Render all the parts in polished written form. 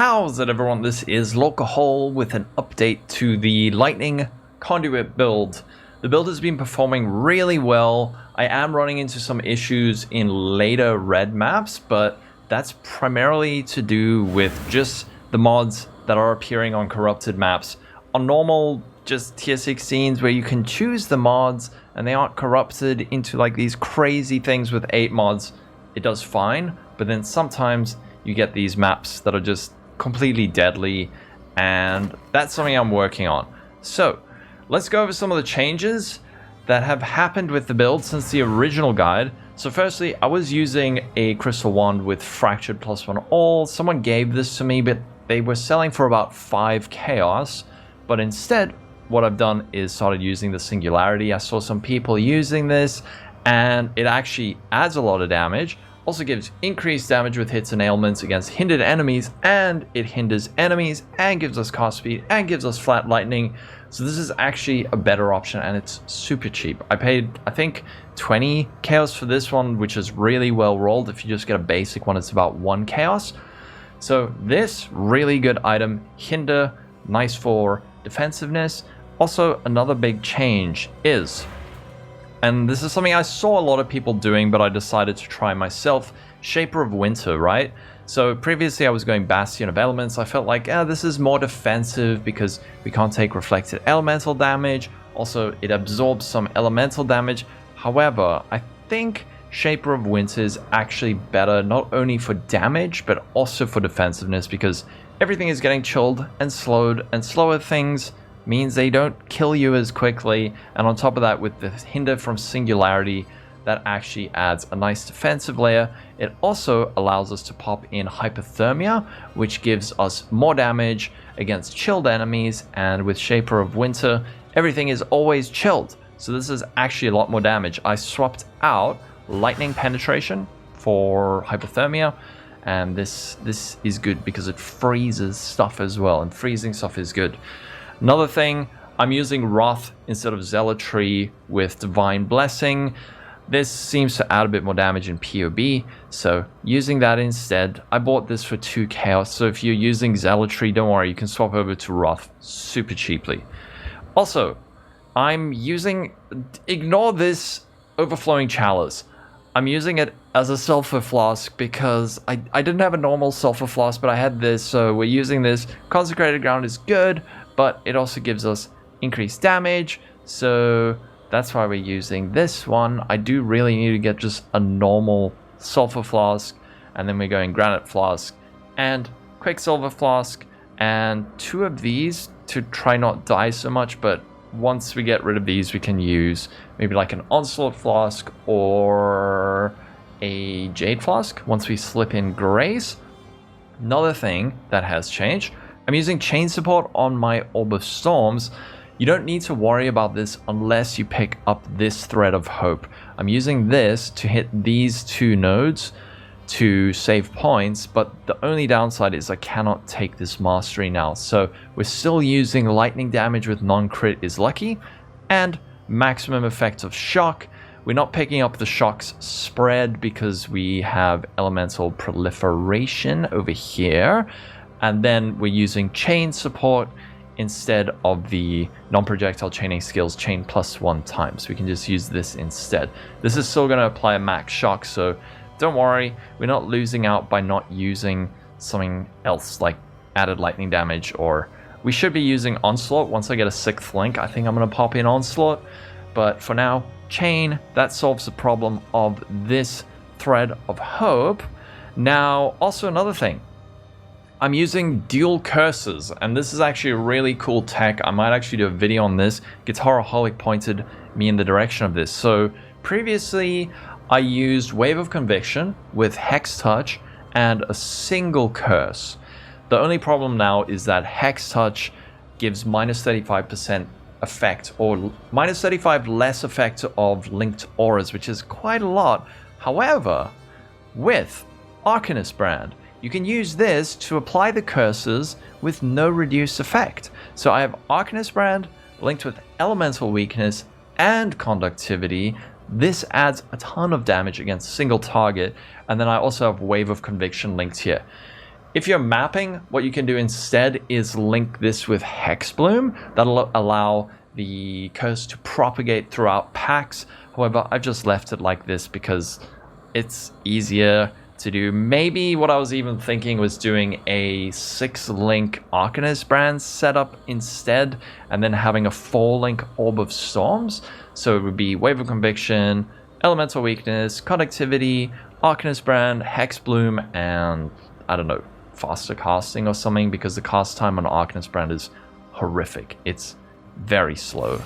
How's it, everyone? This is Lolcohol with an update to the Lightning Conduit build. The build has been performing really well. I am running into some issues in later red maps, but that's primarily to do with just the mods that are appearing on corrupted maps. On normal, just tier 16s where you can choose the mods and they aren't corrupted into like these crazy things with 8 mods, it does fine. But then sometimes you get these maps that are just completely deadly, and that's something I'm working on. So let's go over some of the changes that have happened with the build since the original guide. So firstly, I was using a crystal wand with fractured +1 all. Someone gave this to me, but they were selling for about 5 chaos. But instead, what I've done is started using the Singularity. I saw some people using this, and it actually adds a lot of damage. Also gives increased damage with hits and ailments against hindered enemies, and it hinders enemies and gives us cast speed and gives us flat lightning. So this is actually a better option, and it's super cheap. I paid, I think, 20 chaos for this one, which is really well rolled. If you just get a basic one, it's about 1 chaos. So this really good item, hinder, nice for defensiveness. Also, another big change is, and this is something I saw a lot of people doing, but I decided to try myself, Shaper of Winter, right? So previously I was going Bastion of Elements. I felt like, this is more defensive because we can't take reflected elemental damage. Also, it absorbs some elemental damage. However, I think Shaper of Winter is actually better, not only for damage, but also for defensiveness, because everything is getting chilled and slowed, and slower things means they don't kill you as quickly. And on top of that, with the hinder from Singularity, that actually adds a nice defensive layer. It also allows us to pop in Hypothermia, which gives us more damage against chilled enemies. And with Shaper of Winter, everything is always chilled, so this is actually a lot more damage. I swapped out Lightning Penetration for Hypothermia, and this is good because it freezes stuff as well, and freezing stuff is good. Another thing, I'm using Wrath instead of Zealotry with Divine Blessing. This seems to add a bit more damage in PoB, so using that instead. I bought this for 2 chaos, so if you're using Zealotry, don't worry, you can swap over to Wrath super cheaply. Also, I'm using, ignore this Overflowing Chalice. I'm using it as a Sulphur Flask because I didn't have a normal Sulphur Flask, but I had this, so we're using this. Consecrated Ground is good, but it also gives us increased damage, so that's why we're using this one. I do really need to get just a normal Sulphur Flask, and then we're going Granite Flask and Quicksilver Flask, and 2 of these to try not die so much. But once we get rid of these, we can use maybe like an Onslaught Flask or a Jade Flask once we slip in Grace. Another thing that has changed, I'm using chain support on my Orb of Storms. You don't need to worry about this unless you pick up this Thread of Hope. I'm using this to hit these 2 nodes to save points, but the only downside is I cannot take this mastery now. So we're still using lightning damage with non-crit is lucky, and maximum effect of shock. We're not picking up the shock's spread because we have elemental proliferation over here. And then we're using chain support instead of the non-projectile chaining skills chain +1 times. We can just use this instead. This is still going to apply a max shock, so don't worry, we're not losing out by not using something else like added lightning damage. Or we should be using Onslaught. Once I get a 6th link, I think I'm going to pop in Onslaught. But for now, chain, that solves the problem of this Thread of Hope. Now, also another thing, I'm using dual curses, and this is actually a really cool tech. I might actually do a video on this. Guitaraholic pointed me in the direction of this. So previously, I used Wave of Conviction with Hex Touch and a single curse. The only problem now is that Hex Touch gives -35% effect, or -35 less effect of linked auras, which is quite a lot. However, with Arcanist Brand, you can use this to apply the curses with no reduced effect. So I have Arcanist Brand linked with Elemental Weakness and Conductivity. This adds a ton of damage against a single target. And then I also have Wave of Conviction linked here. If you're mapping, what you can do instead is link this with Hex Bloom. That'll allow the curse to propagate throughout packs. However, I've just left it like this because it's easier to do. Maybe what I was even thinking was doing a 6-link Arcanist brand setup instead, and then having a 4-link Orb of Storms. So it would be Wave of Conviction, Elemental Weakness, Conductivity, Arcanist brand, Hex Bloom, and I don't know, faster casting or something, because the cast time on Arcanist brand is horrific. It's very slow.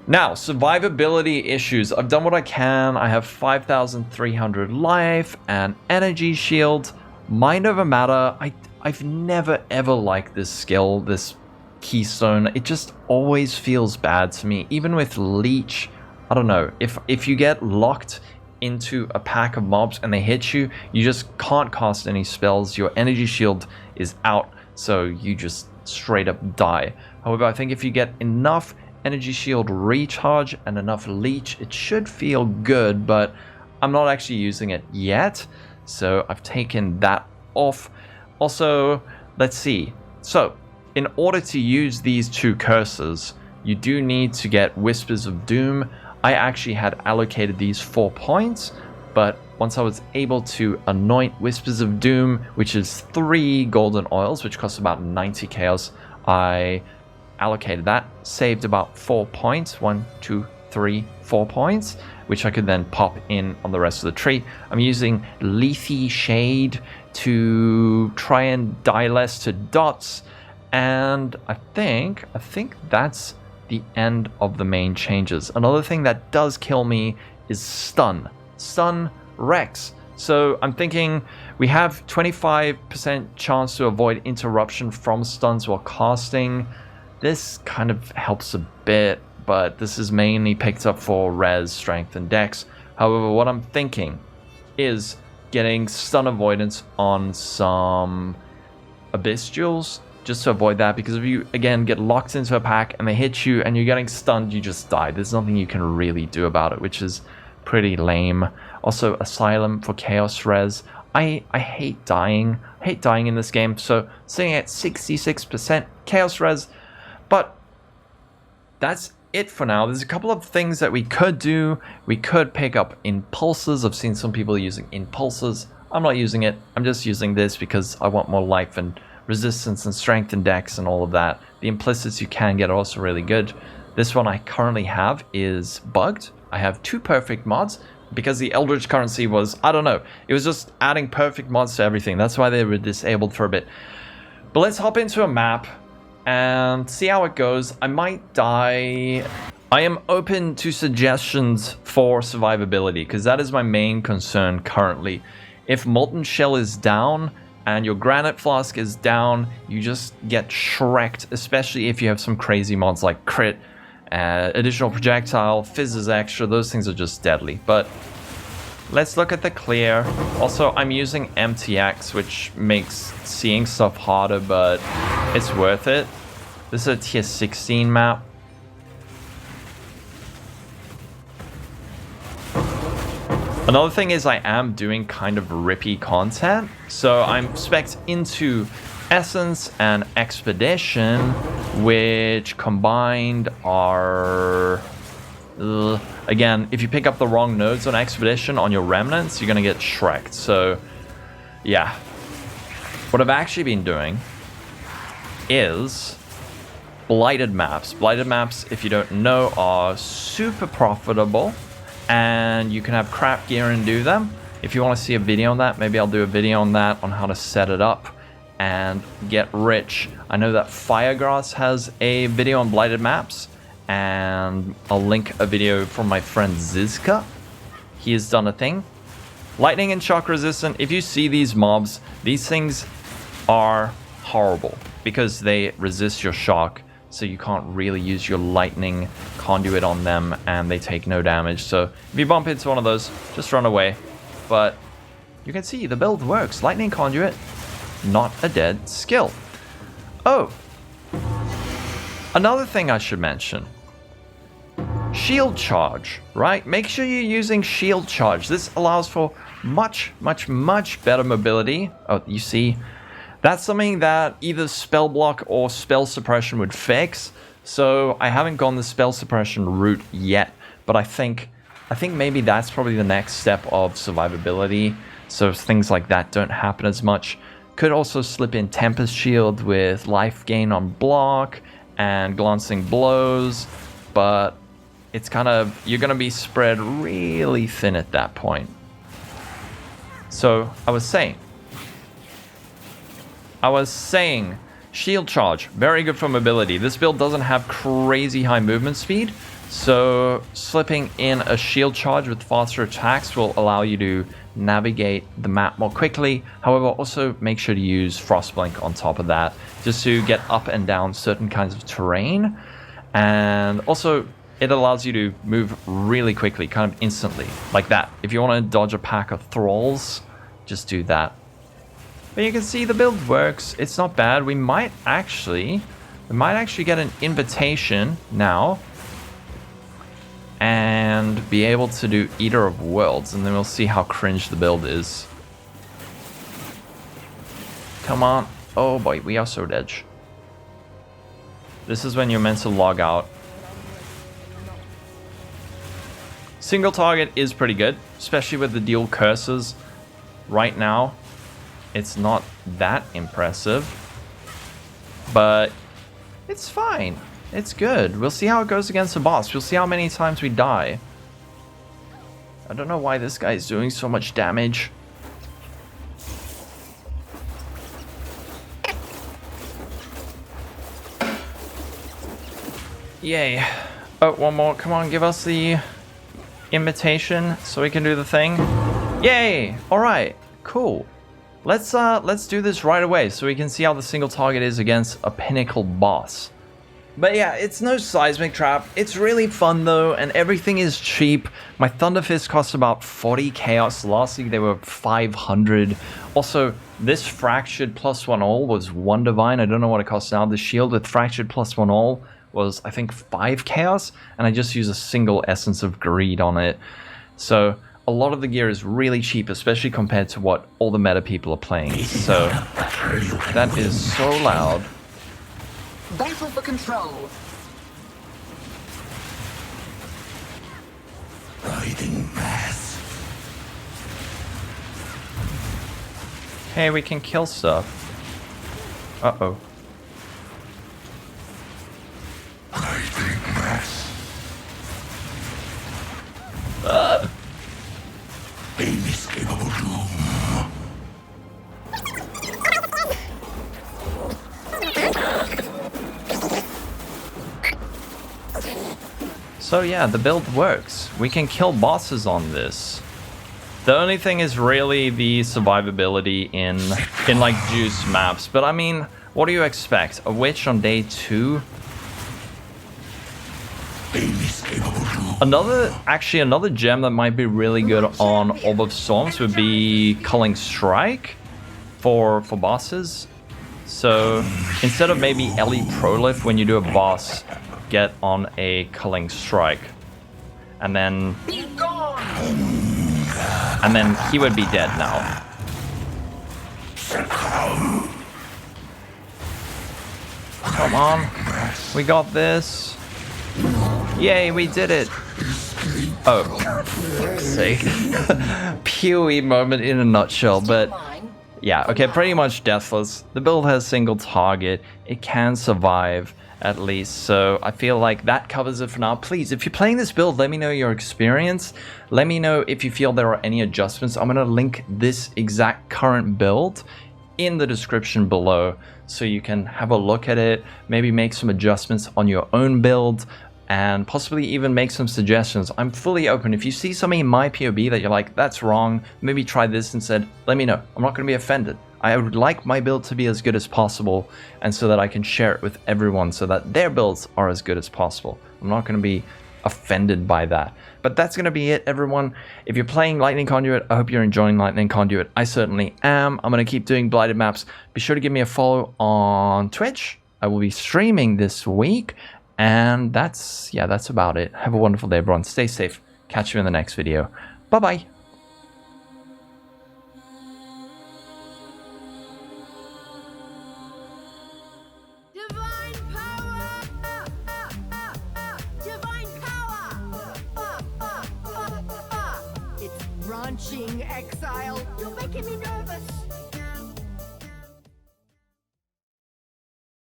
Now, survivability issues. I've done what I can. I have 5,300 life and energy shield. Mind over matter. I've never ever liked this skill, this keystone. It just always feels bad to me. Even with leech, I don't know. If you get locked into a pack of mobs and they hit you, you just can't cast any spells. Your energy shield is out, so you just straight up die. However, I think if you get enough energy shield recharge and enough leech, it should feel good, but I'm not actually using it yet, so I've taken that off. Also, let's see. So, in order to use these 2 curses, you do need to get Whispers of Doom. I actually had allocated these 4 points, but once I was able to anoint Whispers of Doom, which is 3 golden oils, which costs about 90 chaos, I allocated that, saved about 4 points, 1, 2, 3, 4 points, which I could then pop in on the rest of the tree. I'm using Lethe Shade to try and die less to dots, and I think that's the end of the main changes. Another thing that does kill me is stun. Stun wrecks. So I'm thinking we have 25% chance to avoid interruption from stuns while casting. This kind of helps a bit, but this is mainly picked up for res, strength, and dex. However, what I'm thinking is getting stun avoidance on some Abyss Jewels, just to avoid that, because if you, again, get locked into a pack and they hit you and you're getting stunned, you just die. There's nothing you can really do about it, which is pretty lame. Also, Asylum for Chaos Res. I hate dying. I hate dying in this game, so sitting at 66% Chaos Res. But that's it for now. There's a couple of things that we could do. We could pick up Impulses. I've seen some people using Impulses. I'm not using it. I'm just using this because I want more life and resistance and strength and dex and all of that. The implicits you can get are also really good. This one I currently have is bugged. I have 2 perfect mods because the Eldritch currency was, I don't know, it was just adding perfect mods to everything. That's why they were disabled for a bit. But let's hop into a map and see how it goes. I might die. I am open to suggestions for survivability because that is my main concern currently. If Molten Shell is down and your Granite Flask is down, you just get shreked, especially if you have some crazy mods like Crit, Additional Projectile, Fizzes Extra. Those things are just deadly. But let's look at the clear. Also, I'm using MTX, which makes seeing stuff harder, but it's worth it. This is a tier 16 map. Another thing is I am doing kind of rippy content. So I'm spec'd into Essence and Expedition, which combined are... again, if you pick up the wrong nodes on Expedition on your Remnants, you're going to get shreked. So, yeah. What I've actually been doing is Blighted maps. Blighted maps, if you don't know, are super profitable, and you can have crap gear and do them. If you want to see a video on that, maybe I'll do a video on that, on how to set it up and get rich. I know that Firegrass has a video on Blighted maps, and I'll link a video from my friend Zizka. He has done a thing. Lightning and shock resistant. If you see these mobs, these things are horrible because they resist your shock, so you can't really use your Lightning Conduit on them and they take no damage. So if you bump into one of those, just run away. But you can see the build works. Lightning Conduit, not a dead skill. Oh, another thing I should mention. Shield charge, right? Make sure you're using shield charge. This allows for much better mobility. Oh, you see, that's something that either spell block or spell suppression would fix. So I haven't gone the spell suppression route yet, but I think maybe that's probably the next step of survivability. So things like that don't happen as much. Could also slip in Tempest Shield with life gain on block and glancing blows, but it's kind of, you're going to be spread really thin at that point. So I was saying, shield charge, very good for mobility. This build doesn't have crazy high movement speed, so slipping in a shield charge with faster attacks will allow you to navigate the map more quickly. However, also make sure to use Frostblink on top of that, just to get up and down certain kinds of terrain. And also, it allows you to move really quickly, kind of instantly, like that. If you want to dodge a pack of thralls, just do that. But you can see the build works. It's not bad. We might actually get an invitation now and be able to do Eater of Worlds, and then we'll see how cringe the build is. Come on. Oh boy, we are so dead. This is when you're meant to log out. Single target is pretty good, especially with the dual curses. Right now, it's not that impressive, but it's fine. It's good. We'll see how it goes against the boss. We'll see how many times we die. I don't know why this guy is doing so much damage. Yay. Oh, one more. Come on, give us the invitation so we can do the thing. Yay! Alright, cool. Let's do this right away so we can see how the single target is against a pinnacle boss. But yeah, it's no seismic trap. It's really fun though, and everything is cheap. My Thunder Fist costs about 40 chaos. Last week they were 500. Also, this Fractured +1 all was 1 divine. I don't know what it costs now. The shield with Fractured +1 all was, I think, 5 chaos, and I just use a single Essence of Greed on it. So a lot of the gear is really cheap, especially compared to what all the meta people are playing. So that is so loud. Battle for control. Riding mass. Hey, we can kill stuff. Uh-oh. Riding mass. Inescapable doom. So yeah, the build works. We can kill bosses on this. The only thing is really the survivability in like juice maps. But I mean, what do you expect? A witch on day 2? Another gem that might be really good on Orb of Storms would be Culling Strike for bosses. So instead of maybe Ellie Prolif, when you do a boss, get on a Culling Strike, and then he would be dead now. Come on, we got this. Yay, we did it. Oh, for fuck's sake. PoE moment in a nutshell, but yeah, okay, pretty much deathless. The build has single target. It can survive, at least, so I feel like that covers it for now. Please, if you're playing this build, let me know your experience. Let me know if you feel there are any adjustments. I'm going to link this exact current build in the description below so you can have a look at it, maybe make some adjustments on your own build, and possibly even make some suggestions. I'm fully open. If you see something in my POB that you're like, that's wrong, maybe try this instead, let me know. I'm not going to be offended. I would like my build to be as good as possible, and so that I can share it with everyone so that their builds are as good as possible. I'm not going to be offended by that. But that's going to be it, everyone. If you're playing Lightning Conduit, I hope you're enjoying Lightning Conduit. I certainly am. I'm going to keep doing blighted maps. Be sure to give me a follow on Twitch. I will be streaming this week. And that's about it. Have a wonderful day, everyone. Stay safe. Catch you in the next video. Bye-bye. punching exile. You're making me nervous.